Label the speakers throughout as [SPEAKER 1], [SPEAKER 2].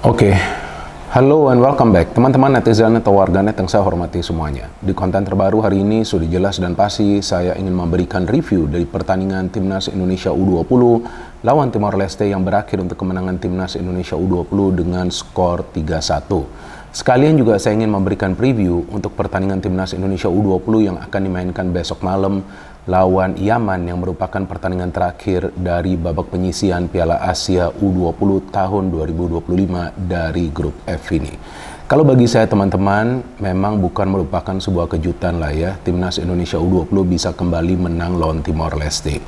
[SPEAKER 1] Oke, halo and welcome back teman-teman netizen atau warganet yang saya hormati semuanya. Di konten terbaru hari ini sudah jelas dan pasti saya ingin memberikan review dari pertandingan Timnas Indonesia U20 lawan Timor Leste yang berakhir untuk kemenangan Timnas Indonesia U20 dengan skor 3-1. Sekalian juga saya ingin memberikan preview untuk pertandingan Timnas Indonesia U20 yang akan dimainkan besok malam lawan Yaman yang merupakan pertandingan terakhir dari babak penyisihan Piala Asia U20 tahun 2025 dari grup F ini. Kalau bagi saya teman-teman, memang bukan merupakan sebuah kejutan lah ya, Timnas Indonesia U20 bisa kembali menang lawan Timor Leste.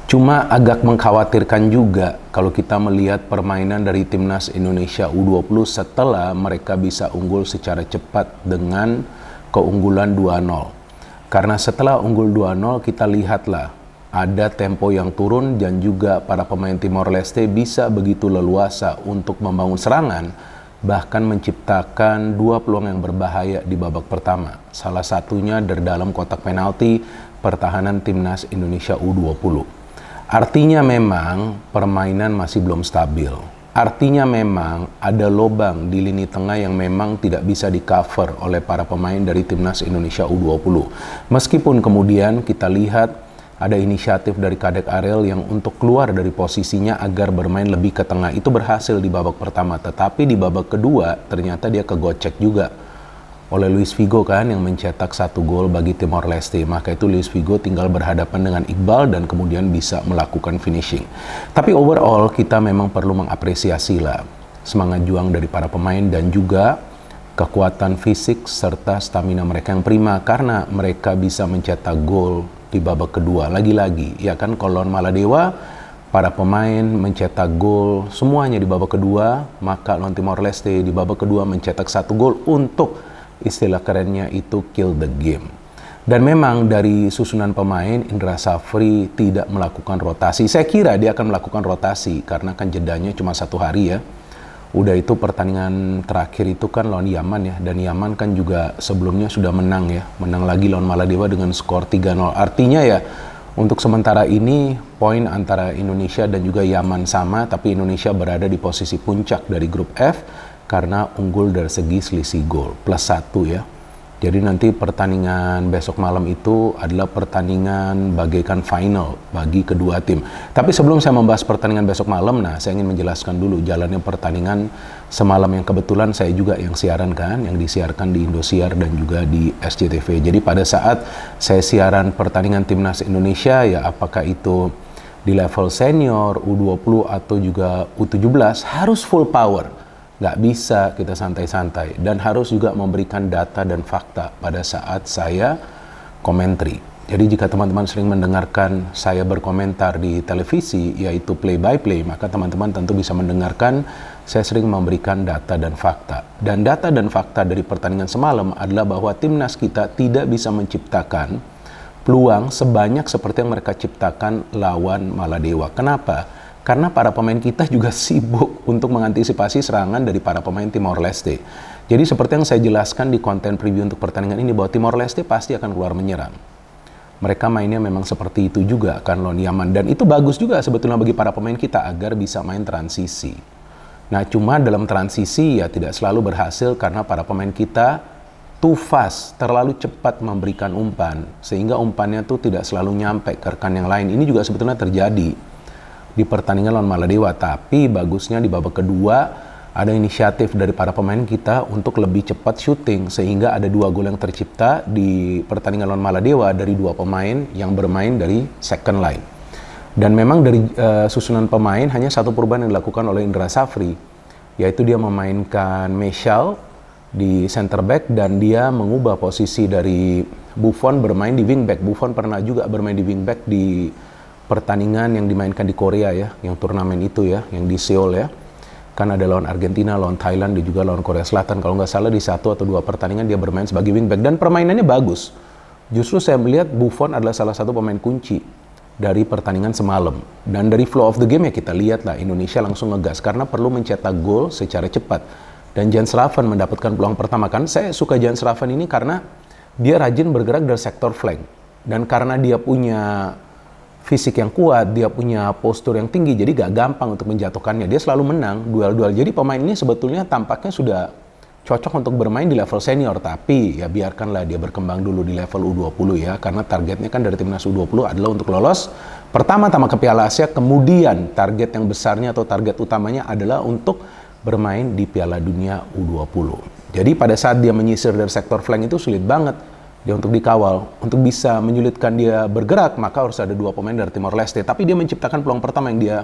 [SPEAKER 1] Cuma agak mengkhawatirkan juga kalau kita melihat permainan dari Timnas Indonesia U20 setelah mereka bisa unggul secara cepat dengan keunggulan 2-0. Karena setelah unggul 2-0 kita lihatlah ada tempo yang turun dan juga para pemain Timor Leste bisa begitu leluasa untuk membangun serangan, bahkan menciptakan dua peluang yang berbahaya di babak pertama. Salah satunya dari dalam kotak penalti pertahanan Timnas Indonesia U20. Artinya memang permainan masih belum stabil. Artinya memang ada lubang di lini tengah yang memang tidak bisa di-cover oleh para pemain dari Timnas Indonesia U20. Meskipun kemudian kita lihat ada inisiatif dari Kadek Ariel yang untuk keluar dari posisinya agar bermain lebih ke tengah. Itu berhasil di babak pertama, tetapi di babak kedua ternyata dia kegocek juga oleh Luis Figo kan yang mencetak satu gol bagi Timor Leste. Maka itu Luis Figo tinggal berhadapan dengan Iqbal dan kemudian bisa melakukan finishing. Tapi overall kita memang perlu mengapresiasi lah semangat juang dari para pemain dan juga kekuatan fisik serta stamina mereka yang prima karena mereka bisa mencetak gol di babak kedua. Lagi-lagi ya kan, kalau lawan Maladewa para pemain mencetak gol semuanya di babak kedua, maka lawan Timor Leste di babak kedua mencetak satu gol untuk istilah kerennya itu kill the game. Dan memang dari susunan pemain Indra Safri tidak melakukan rotasi. Saya kira dia akan melakukan rotasi karena kan jedanya cuma satu hari ya. Udah itu pertandingan terakhir itu kan lawan Yaman ya, dan Yaman kan juga sebelumnya sudah menang ya, menang lagi lawan Maladewa dengan skor 3-0. Artinya ya untuk sementara ini poin antara Indonesia dan juga Yaman sama, tapi Indonesia berada di posisi puncak dari grup F karena unggul dari segi selisih gol +1 ya. Jadi nanti pertandingan besok malam itu adalah pertandingan bagaikan final bagi kedua tim. Tapi sebelum saya membahas pertandingan besok malam, saya ingin menjelaskan dulu jalannya pertandingan semalam yang kebetulan saya juga yang siaran kan, yang disiarkan di Indosiar dan juga di SCTV. Jadi pada saat saya siaran pertandingan Timnas Indonesia ya, apakah itu di level senior, U20 atau juga U17 harus full power. Nggak bisa kita santai-santai dan harus juga memberikan data dan fakta pada saat saya komentari. Jadi jika teman-teman sering mendengarkan saya berkomentar di televisi yaitu play by play, maka teman-teman tentu bisa mendengarkan saya sering memberikan data dan fakta. Dan data dan fakta dari pertandingan semalam adalah bahwa timnas kita tidak bisa menciptakan peluang sebanyak seperti yang mereka ciptakan lawan Maladewa. Kenapa? Karena para pemain kita juga sibuk untuk mengantisipasi serangan dari para pemain Timor Leste. Jadi seperti yang saya jelaskan di konten preview untuk pertandingan ini, bahwa Timor Leste pasti akan keluar menyerang. Mereka mainnya memang seperti itu juga kan lawan Yaman. Dan itu bagus juga sebetulnya bagi para pemain kita agar bisa main transisi. Nah cuma dalam transisi ya tidak selalu berhasil karena para pemain kita too fast, terlalu cepat memberikan umpan. Sehingga umpannya tuh tidak selalu nyampe ke rekan yang lain. Ini juga sebetulnya terjadi di pertandingan lawan Maladewa, tapi bagusnya di babak kedua ada inisiatif dari para pemain kita untuk lebih cepat syuting sehingga ada dua gol yang tercipta di pertandingan lawan Maladewa dari dua pemain yang bermain dari second line. Dan memang dari susunan pemain hanya satu perubahan yang dilakukan oleh Indra Safri, yaitu dia memainkan Meshal di center back dan dia mengubah posisi dari Buffon bermain di wingback. Buffon pernah juga bermain di wingback di pertandingan yang dimainkan di Korea ya, yang turnamen itu ya, yang di Seoul ya. Kan ada lawan Argentina, lawan Thailand, dan juga lawan Korea Selatan. Kalau nggak salah di satu atau dua pertandingan dia bermain sebagai wingback dan permainannya bagus. Justru saya melihat Buffon adalah salah satu pemain kunci dari pertandingan semalam. Dan dari flow of the game ya kita lihat lah Indonesia langsung ngegas karena perlu mencetak gol secara cepat. Dan Jan Slaven mendapatkan peluang pertama. Kan saya suka Jan Slaven ini karena dia rajin bergerak dari sektor flank. Dan karena dia punya fisik yang kuat, dia punya postur yang tinggi, jadi gak gampang untuk menjatuhkannya. Dia selalu menang duel-duel. Jadi pemain ini sebetulnya tampaknya sudah cocok untuk bermain di level senior, tapi ya biarkanlah dia berkembang dulu di level U20 ya, karena targetnya kan dari timnas U20 adalah untuk lolos pertama-tama ke Piala Asia, kemudian target yang besarnya atau target utamanya adalah untuk bermain di Piala Dunia U20. Jadi pada saat dia menyisir dari sektor flank itu sulit banget dia untuk dikawal. Untuk bisa menyulitkan dia bergerak, maka harus ada dua pemain dari Timor Leste. Tapi dia menciptakan peluang pertama yang dia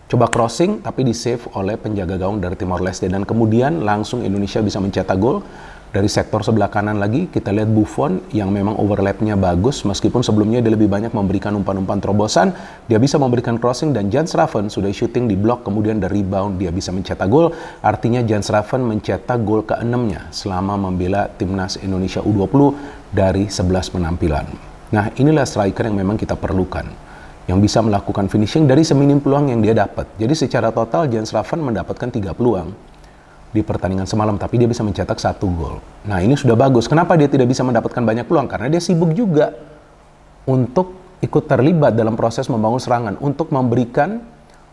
[SPEAKER 1] coba crossing, tapi di-save oleh penjaga gawang dari Timor Leste. Dan kemudian langsung Indonesia bisa mencetak gol. Dari sektor sebelah kanan lagi, kita lihat Buffon yang memang overlap-nya bagus. Meskipun sebelumnya dia lebih banyak memberikan umpan-umpan terobosan, dia bisa memberikan crossing, dan Jan Schraven sudah shooting di blok, kemudian dari rebound dia bisa mencetak gol. Artinya Jan Schraven mencetak gol ke-6-nya selama membela timnas Indonesia U20 dari 11 penampilan. Nah, inilah striker yang memang kita perlukan, yang bisa melakukan finishing dari seminim peluang yang dia dapat. Jadi secara total Jan Schraven mendapatkan 3 peluang di pertandingan semalam, tapi dia bisa mencetak 1 gol. Nah, ini sudah bagus. Kenapa dia tidak bisa mendapatkan banyak peluang? Karena dia sibuk juga untuk ikut terlibat dalam proses membangun serangan, untuk memberikan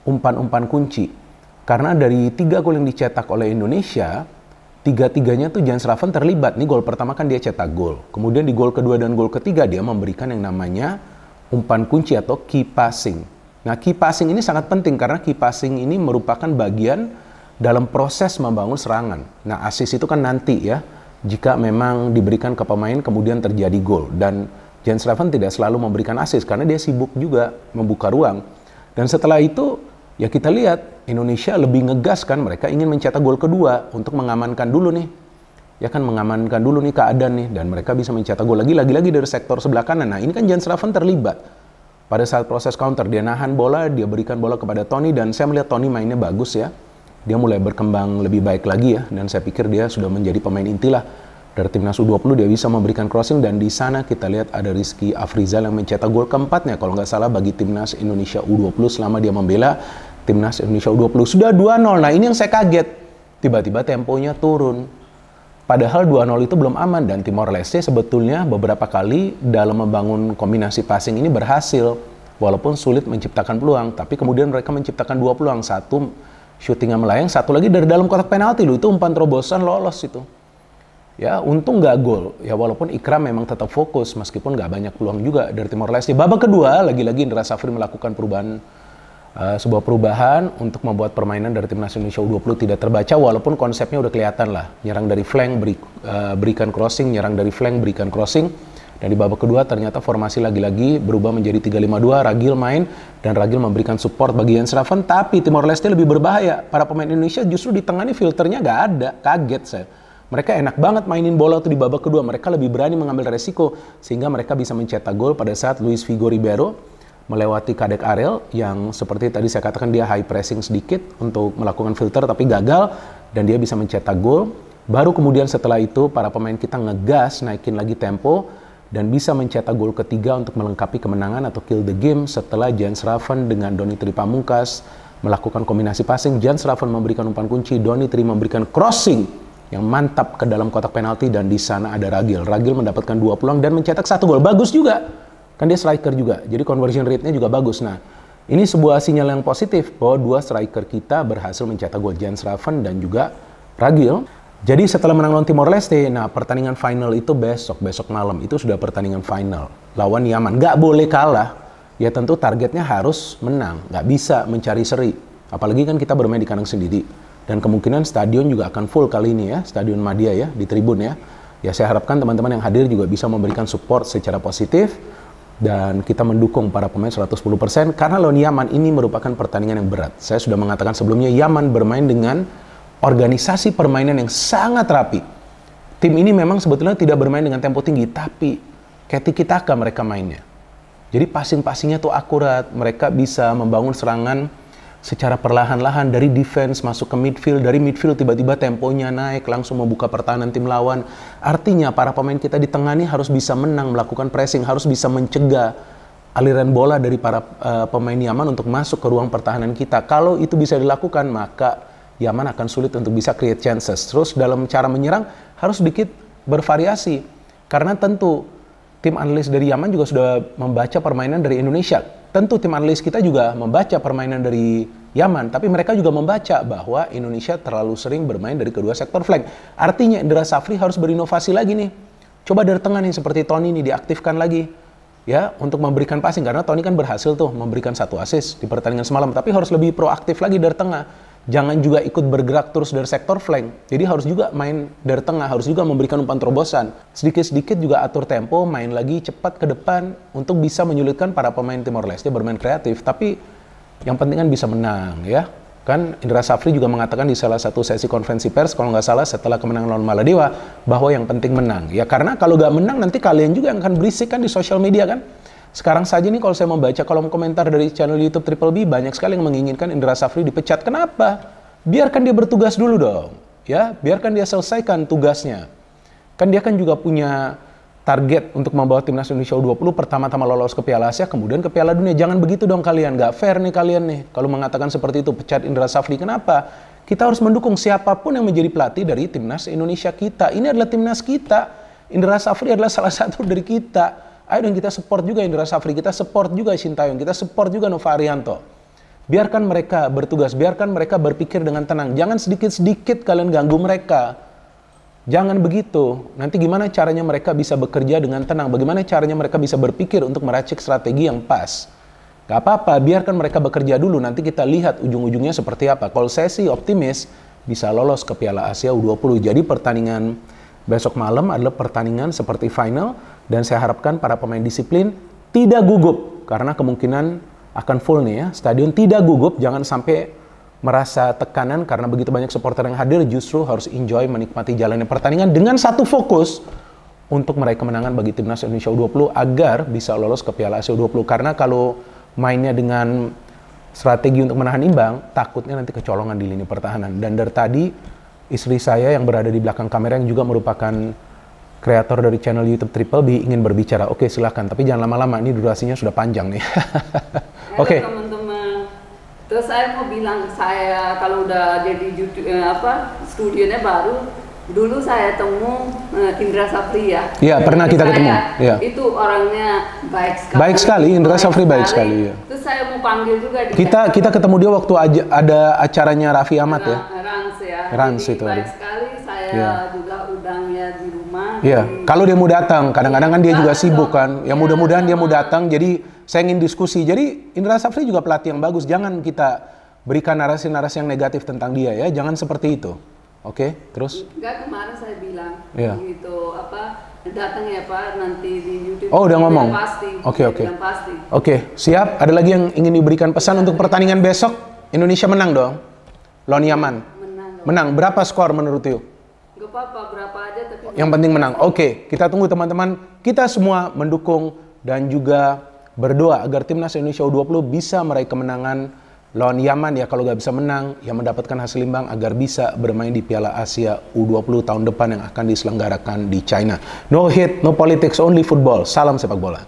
[SPEAKER 1] umpan-umpan kunci. Karena dari 3 gol yang dicetak oleh Indonesia, 3-3-nya tuh Jan Schraven terlibat. Nih gol pertama kan dia cetak gol. Kemudian di gol kedua dan gol ketiga dia memberikan yang namanya umpan kunci atau key passing. Nah, key passing ini sangat penting karena key passing ini merupakan bagian dalam proses membangun serangan. Nah, assist itu kan nanti ya, jika memang diberikan ke pemain kemudian terjadi gol. Dan Jan Schraven tidak selalu memberikan assist karena dia sibuk juga membuka ruang. Dan setelah itu ya kita lihat Indonesia lebih ngegas kan, mereka ingin mencetak gol kedua untuk mengamankan dulu nih. Ya kan, mengamankan dulu nih keadaan nih, dan mereka bisa mencetak gol lagi dari sektor sebelah kanan. Nah, ini kan Jan Schraven terlibat. Pada saat proses counter dia nahan bola, dia berikan bola kepada Tony, dan saya melihat Tony mainnya bagus ya. Dia mulai berkembang lebih baik lagi ya, dan saya pikir dia sudah menjadi pemain inti lah dari timnas U20. Dia bisa memberikan crossing, dan di sana kita lihat ada Rizky Afrizal yang mencetak gol keempatnya kalau nggak salah bagi timnas Indonesia U20 selama dia membela timnas Indonesia U20. Sudah 2-0. Nah, ini yang saya kaget, tiba-tiba temponya turun. Padahal 2-0 itu belum aman, dan Timor Leste sebetulnya beberapa kali dalam membangun kombinasi passing ini berhasil walaupun sulit menciptakan peluang. Tapi kemudian mereka menciptakan 2 peluang, satu shootingnya melayang, satu lagi dari dalam kotak penalti loh, itu umpan terobosan lolos itu. Ya, untung nggak gol. Ya, walaupun Ikram memang tetap fokus meskipun nggak banyak peluang juga dari Timor Leste. Babak kedua, lagi-lagi Indra Safri melakukan sebuah perubahan untuk membuat permainan dari timnas Indonesia U20 tidak terbaca, walaupun konsepnya udah kelihatan lah. Nyerang dari flank, berikan crossing, nyerang dari flank, berikan crossing. Dan di babak kedua ternyata formasi lagi-lagi berubah menjadi 3-5-2, Ragil main, dan Ragil memberikan support bagi Jan Schraven, tapi Timor Leste lebih berbahaya. Para pemain Indonesia justru di tengah ini filternya nggak ada, kaget saya. Mereka enak banget mainin bola tuh di babak kedua, mereka lebih berani mengambil resiko, sehingga mereka bisa mencetak gol pada saat Luis Figo Ribeiro melewati Kadek Arel, yang seperti tadi saya katakan dia high pressing sedikit untuk melakukan filter, tapi gagal, dan dia bisa mencetak gol. Baru kemudian setelah itu para pemain kita ngegas, naikin lagi tempo, dan bisa mencetak gol ketiga untuk melengkapi kemenangan atau kill the game setelah Jan Schraven dengan Donny Pamungkas melakukan kombinasi passing. Jan Schraven memberikan umpan kunci, Donny memberikan crossing yang mantap ke dalam kotak penalti, dan di sana ada Ragil. Ragil mendapatkan 2 peluang dan mencetak 1 gol. Bagus juga, kan dia striker juga, jadi conversion rate-nya juga bagus. Nah, ini sebuah sinyal yang positif bahwa 2 striker kita berhasil mencetak gol, Jan Schraven dan juga Ragil. Jadi setelah menang lawan Timor Leste, nah pertandingan final itu besok malam, itu sudah pertandingan final lawan Yaman. Nggak boleh kalah, ya tentu targetnya harus menang, nggak bisa mencari seri. Apalagi kan kita bermain di kandang sendiri, dan kemungkinan stadion juga akan full kali ini ya, Stadion Madia ya, di tribun ya. Ya saya harapkan teman-teman yang hadir juga bisa memberikan support secara positif, dan kita mendukung para pemain 110%, karena lawan Yaman ini merupakan pertandingan yang berat. Saya sudah mengatakan sebelumnya, Yaman bermain dengan organisasi permainan yang sangat rapi. Tim ini memang sebetulnya tidak bermain dengan tempo tinggi, tapi kayak tiki-taka mereka mainnya. Jadi passing-passingnya tuh akurat, mereka bisa membangun serangan secara perlahan-lahan dari defense masuk ke midfield, dari midfield tiba-tiba temponya naik, langsung membuka pertahanan tim lawan. Artinya para pemain kita di tengah ini harus bisa menang, melakukan pressing, harus bisa mencegah aliran bola dari para pemain Yaman untuk masuk ke ruang pertahanan kita. Kalau itu bisa dilakukan, maka Yaman akan sulit untuk bisa create chances. Terus dalam cara menyerang harus sedikit bervariasi, karena tentu tim analis dari Yaman juga sudah membaca permainan dari Indonesia. tentu tim analis kita juga membaca permainan dari Yaman, tapi mereka juga membaca bahwa Indonesia terlalu sering bermain dari kedua sektor flank. Artinya Indra Safri harus berinovasi lagi nih. Coba dari tengah nih, seperti Tony nih diaktifkan lagi. Ya, untuk memberikan passing, karena Tony kan berhasil tuh memberikan 1 assist di pertandingan semalam, tapi harus lebih proaktif lagi dari tengah. Jangan juga ikut bergerak terus dari sektor flank. Jadi harus juga main dari tengah, harus juga memberikan umpan terobosan. Sedikit-sedikit juga atur tempo, main lagi cepat ke depan untuk bisa menyulitkan para pemain Timor Leste bermain kreatif. Tapi yang penting kan bisa menang ya. Kan Indra Safri juga mengatakan di salah satu sesi konferensi pers, kalau nggak salah setelah kemenangan lawan Maladewa, bahwa yang penting menang. Ya karena kalau nggak menang nanti kalian juga yang akan berisik kan di sosial media kan. Sekarang saja nih kalau saya membaca kolom komentar dari channel YouTube Triple B, banyak sekali yang menginginkan Indra Safri dipecat. Kenapa? Biarkan dia bertugas dulu dong. Ya, biarkan dia selesaikan tugasnya. Kan dia kan juga punya target untuk membawa timnas Indonesia U20 pertama-tama lolos ke Piala Asia, kemudian ke Piala Dunia. Jangan begitu dong kalian, nggak fair nih kalian nih. Kalau mengatakan seperti itu, pecat Indra Safri. Kenapa? Kita harus mendukung siapapun yang menjadi pelatih dari timnas Indonesia kita. Ini adalah timnas kita. Indra Safri adalah salah satu dari kita. Ayo dong kita support juga Indra Safri, kita support juga Sintayong, kita support juga Nova Arianto. Biarkan mereka bertugas, biarkan mereka berpikir dengan tenang. Jangan sedikit-sedikit kalian ganggu mereka. Jangan begitu. Nanti gimana caranya mereka bisa bekerja dengan tenang? Bagaimana caranya mereka bisa berpikir untuk meracik strategi yang pas? Gak apa-apa, biarkan mereka bekerja dulu. Nanti kita lihat ujung-ujungnya seperti apa. Kalau saya sih optimis bisa lolos ke Piala Asia U20. Jadi pertandingan besok malam adalah pertandingan seperti final. Dan saya harapkan para pemain disiplin tidak gugup. Karena kemungkinan akan full nih ya. Stadion tidak gugup, jangan sampai merasa tekanan karena begitu banyak supporter yang hadir. Justru harus enjoy menikmati jalannya pertandingan dengan satu fokus untuk meraih kemenangan bagi timnas Indonesia U20 agar bisa lolos ke Piala Asia U20. Karena kalau mainnya dengan strategi untuk menahan imbang, takutnya nanti kecolongan di lini pertahanan. Dan dari tadi istri saya yang berada di belakang kamera yang juga merupakan kreator dari channel YouTube Triple B ingin berbicara. Oke, silahkan, tapi jangan lama-lama, ini durasinya sudah panjang nih. Oke.
[SPEAKER 2] Teman-teman, terus saya mau bilang, saya kalau udah jadi studionya baru, dulu saya temu Indra Safri ya. Iya,
[SPEAKER 1] pernah kita ketemu. Ya.
[SPEAKER 2] Itu orangnya baik sekali.
[SPEAKER 1] Baik sekali, Indra Safri baik sekali. Ya.
[SPEAKER 2] Terus saya mau panggil juga
[SPEAKER 1] kita ketemu dia waktu ada acaranya Raffi Ahmad ya.
[SPEAKER 2] Rans ya.
[SPEAKER 1] Rans itu.
[SPEAKER 2] Baik sekali, saya juga undangnya di rumah.
[SPEAKER 1] Iya, kalau dia mau datang, kadang-kadang kan dia juga sibuk kan. Ya mudah-mudahan dia mau datang. Jadi saya ingin diskusi. Jadi Indra Safri juga pelatih yang bagus. Jangan kita berikan narasi-narasi yang negatif tentang dia ya. Jangan seperti itu. Oke, terus?
[SPEAKER 2] Enggak, kemarin saya bilang
[SPEAKER 1] gitu
[SPEAKER 2] datang ya Pak nanti di YouTube.
[SPEAKER 1] Oh, udah ngomong.
[SPEAKER 2] Pasti.
[SPEAKER 1] Oke, siap. Ada lagi yang ingin diberikan pesan untuk pertandingan besok? Indonesia menang dong. Lawan Yaman. Menang. Berapa skor menurut you?
[SPEAKER 2] Gak apa-apa, berapa aja tapi
[SPEAKER 1] yang penting menang. Oke, kita tunggu teman-teman. Kita semua mendukung dan juga berdoa agar timnas Indonesia U20 bisa meraih kemenangan lawan Yaman ya. Kalau nggak bisa menang, ya mendapatkan hasil imbang agar bisa bermain di Piala Asia U20 tahun depan yang akan diselenggarakan di China. No hate, no politics, only football. Salam sepak bola.